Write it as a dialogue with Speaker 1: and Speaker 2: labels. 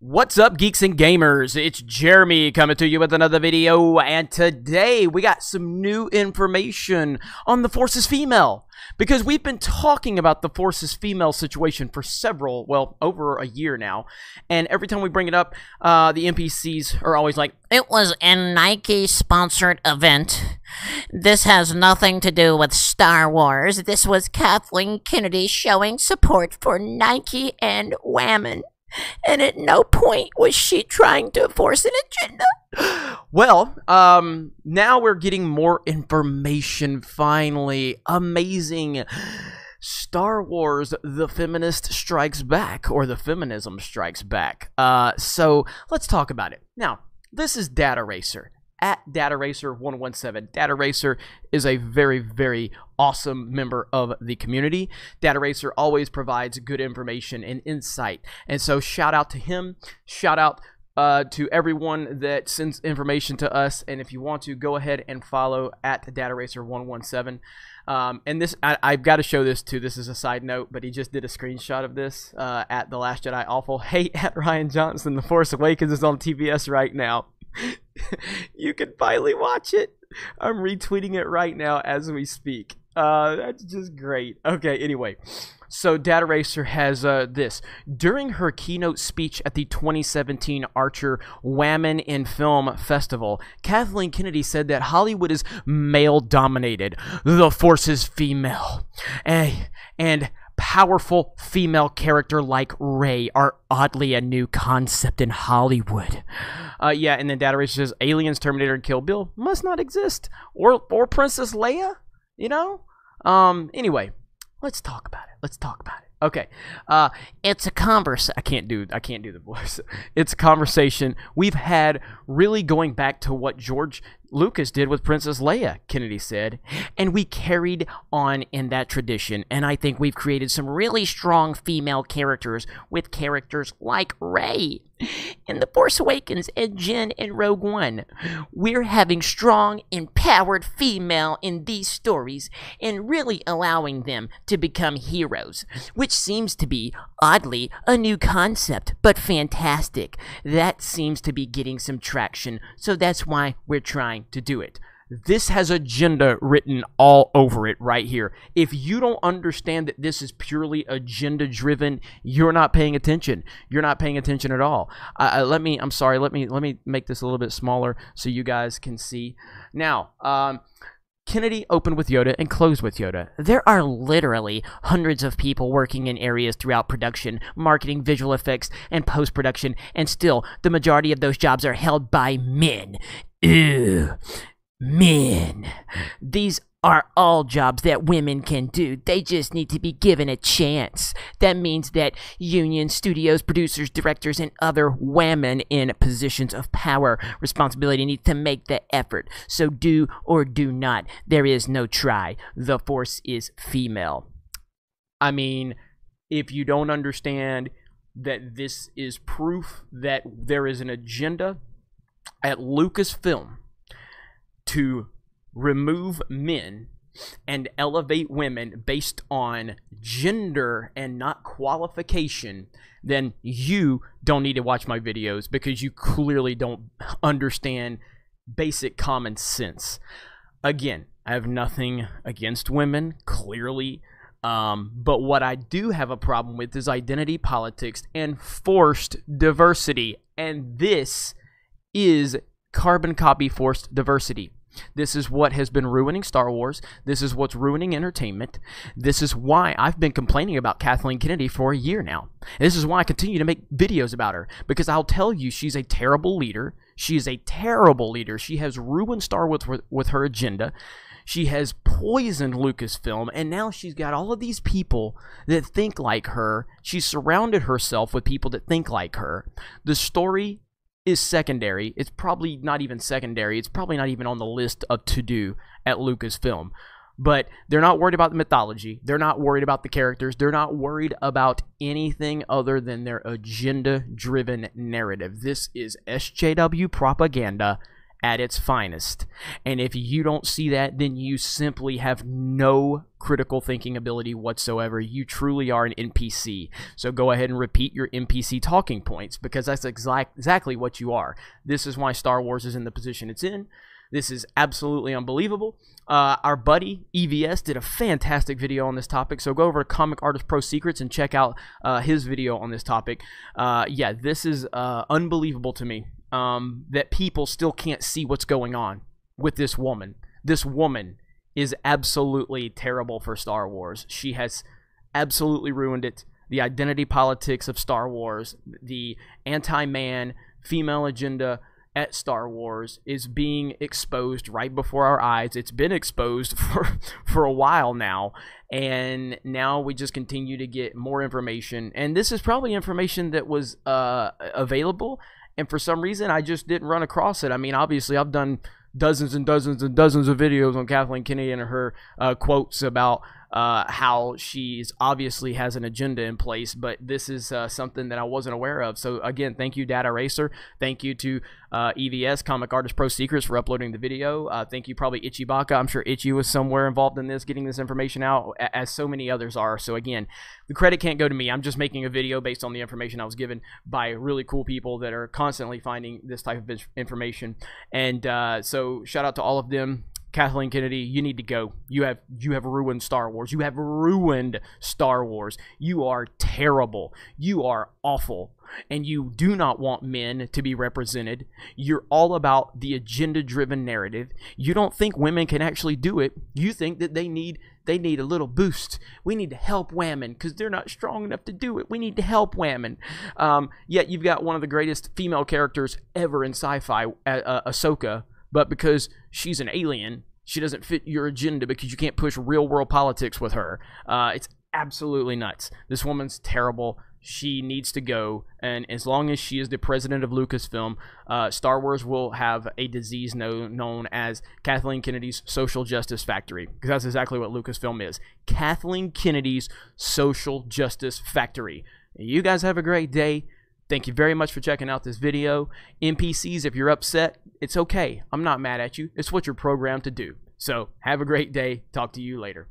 Speaker 1: What's up, geeks and gamers? It's Jeremy coming to you with another video, and today we got some new information on the Force is Female, because we've been talking about the Force is Female situation for over a year now, and every time we bring it up, the NPCs are always like,
Speaker 2: it was a Nike-sponsored event. This has nothing to do with Star Wars. This was Kathleen Kennedy showing support for Nike and women. And at no point was she trying to force an agenda.
Speaker 1: Well, now we're getting more information, finally. Amazing. Star Wars, the feminist strikes back, or the feminism strikes back. So let's talk about it. Now, this is Data Racer. At Data Racer 117. Data Racer is a very, very awesome member of the community. Data Racer always provides good information and insight. And so shout out to him. Shout out to everyone that sends information to us. And if you want to, go ahead and follow at Data Racer 117. And this, I've got to show this too. This is a side note, but he just did a screenshot of this at The Last Jedi Awful. Hey, at Ryan Johnson, The Force Awakens is on TBS right now. You can finally watch it. I'm retweeting it right now as we speak. That's just great. Okay, anyway. So Data Racer has this. During her keynote speech at the 2017 Archer Women in Film Festival, Kathleen Kennedy said that Hollywood is male-dominated. The Force is female. And powerful female character like Rey are oddly a new concept in Hollywood. Yeah, and then Data Racer says Aliens, Terminator, and Kill Bill must not exist, or Princess Leia. You know. Anyway, let's talk about it. Let's talk about it. Okay. It's a I can't do the voice. It's a conversation we've had, really going back to what George Lucas did with Princess Leia, Kennedy said, and we carried on in that tradition, and I think we've created some really strong female characters with characters like Rey in The Force Awakens and Jen in Rogue One. We're having strong, empowered female in these stories and really allowing them to become heroes, which seems to be, oddly, a new concept, but fantastic. That seems to be getting some traction, so that's why we're trying to do it. This has agenda written all over it right here. If you don't understand that this is purely agenda driven, you're not paying attention. You're not paying attention at all. Let me make this a little bit smaller so you guys can see. Now, Kennedy opened with Yoda and closed with Yoda. There are literally hundreds of people working in areas throughout production, marketing, visual effects, and post-production, and still, the majority of those jobs are held by men. Ew. Men. These are all jobs that women can do. They just need to be given a chance. That means that unions, studios, producers, directors, and other women in positions of power, responsibility need to make the effort. So do or do not. There is no try. The Force is female. I mean, if you don't understand that this is proof that there is an agenda at Lucasfilm to remove men and elevate women based on gender and not qualification, then you don't need to watch my videos, because you clearly don't understand basic common sense. Again, I have nothing against women, clearly, but what I do have a problem with is identity politics and forced diversity, and this is carbon copy forced diversity. This is what has been ruining Star Wars. This is what's ruining entertainment. This is why I've been complaining about Kathleen Kennedy for a year now. This is why I continue to make videos about her, because I'll tell you, she's a terrible leader. She is a terrible leader. She has ruined Star Wars with her agenda. She has poisoned Lucasfilm, and now she's got all of these people that think like her. She's surrounded herself with people that think like her. The story is secondary. It's probably not even secondary. It's probably not even on the list of to-do at Lucasfilm. But they're not worried about the mythology. They're not worried about the characters. They're not worried about anything other than their agenda-driven narrative. This is SJW propaganda at its finest. And if you don't see that, then you simply have no critical thinking ability whatsoever. You truly are an NPC. So go ahead and repeat your NPC talking points, because that's exactly what you are. This is why Star Wars is in the position it's in. This is absolutely unbelievable. Our buddy EVS did a fantastic video on this topic, so go over to Comic Artist Pro Secrets and check out his video on this topic. Yeah, this is unbelievable to me, that people still can't see what's going on with this woman. This woman is absolutely terrible for Star Wars. She has absolutely ruined it. The identity politics of Star Wars, the anti-man, female agenda at Star Wars is being exposed right before our eyes. It's been exposed for a while now, and now we just continue to get more information. And this is probably information that was available, and for some reason I just didn't run across it. I mean, obviously I've done dozens and dozens and dozens of videos on Kathleen Kennedy and her quotes about how she's obviously has an agenda in place, but this is something that I wasn't aware of. So again, thank you, Data Racer. Thank you to EVS, Comic Artist Pro Secrets, for uploading the video. Thank you, probably Itchy Baka. I'm sure Itchy was somewhere involved in this, getting this information out, as so many others are. So again, the credit can't go to me. I'm just making a video based on the information I was given by really cool people that are constantly finding this type of information. And so shout out to all of them. Kathleen Kennedy, you need to go. You have ruined Star Wars. You have ruined Star Wars. You are terrible. You are awful. And you do not want men to be represented. You're all about the agenda-driven narrative. You don't think women can actually do it. You think that they need a little boost. We need to help women because they're not strong enough to do it. We need to help women. Yet you've got one of the greatest female characters ever in sci-fi, Ahsoka, but because she's an alien, she doesn't fit your agenda because you can't push real-world politics with her. It's absolutely nuts. This woman's terrible. She needs to go, and as long as she is the president of Lucasfilm, Star Wars will have a disease known as Kathleen Kennedy's Social Justice Factory, because that's exactly what Lucasfilm is. Kathleen Kennedy's Social Justice Factory. You guys have a great day. Thank you very much for checking out this video. NPCs, if you're upset, it's okay. I'm not mad at you. It's what you're programmed to do. So have a great day. Talk to you later.